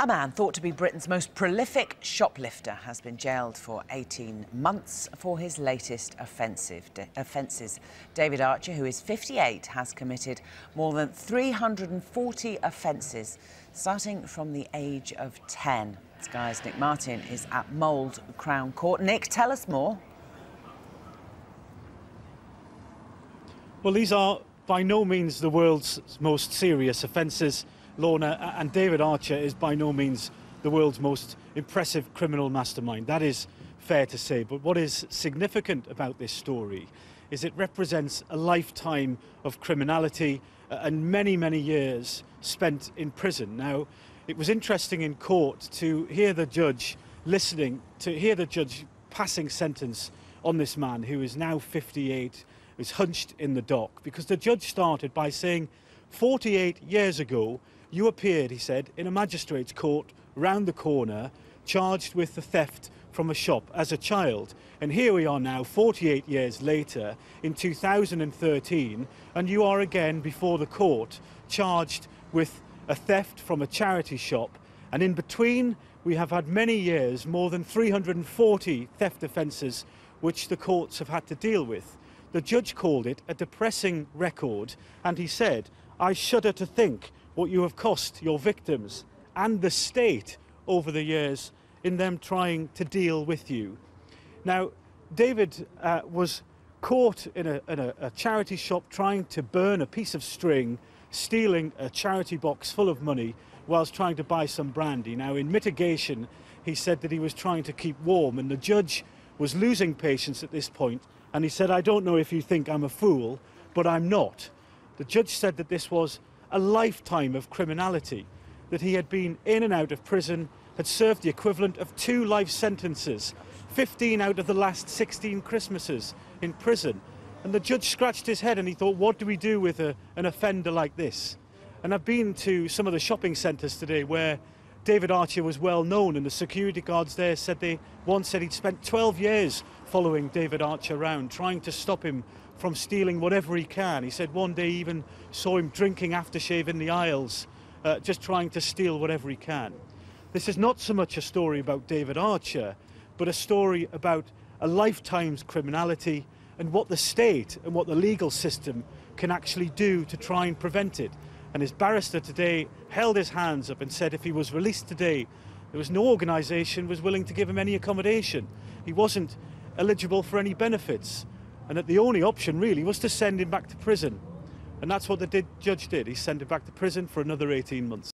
A man thought to be Britain's most prolific shoplifter has been jailed for 18 months for his latest offences. David Archer, who is 58, has committed more than 340 offences, starting from the age of 10. Sky's Nick Martin is at Mould Crown Court. Nick, tell us more. Well, these are by no means the world's most serious offences, Lorna, and David Archer is by no means the world's most impressive criminal mastermind. That is fair to say. But what is significant about this story is it represents a lifetime of criminality and many, many years spent in prison. Now, it was interesting in court to hear the judge passing sentence on this man who is now 58, who's hunched in the dock, because the judge started by saying, 48 years ago, you appeared, he said, in a magistrate's court round the corner, charged with the theft from a shop as a child. And here we are now, 48 years later, in 2013, and you are again before the court, charged with a theft from a charity shop. And in between, we have had many years, more than 340 theft offences, which the courts have had to deal with. The judge called it a depressing record, and he said, I shudder to think what you have cost your victims and the state over the years in them trying to deal with you. Now, David was caught in a charity shop trying to burn a piece of string, stealing a charity box full of money whilst trying to buy some brandy. Now, in mitigation, he said that he was trying to keep warm, and the judge was losing patience at this point, and he said, I don't know if you think I'm a fool, but I'm not. The judge said that this was a lifetime of criminality, that he had been in and out of prison, had served the equivalent of 2 life sentences, 15 out of the last 16 Christmases in prison. And the judge scratched his head and he thought, what do we do with an offender like this? And I've been to some of the shopping centres today where David Archer was well known, and the security guards there said once said he'd spent 12 years following David Archer around, trying to stop him from stealing whatever he can. He said one day he even saw him drinking aftershave in the aisles, just trying to steal whatever he can. This is not so much a story about David Archer, but a story about a lifetime's criminality and what the state and what the legal system can actually do to try and prevent it. And his barrister today held his hands up and said if he was released today, there was no organisation was willing to give him any accommodation. He wasn't eligible for any benefits, and that the only option really was to send him back to prison. And that's what the judge did. He sent him back to prison for another 18 months.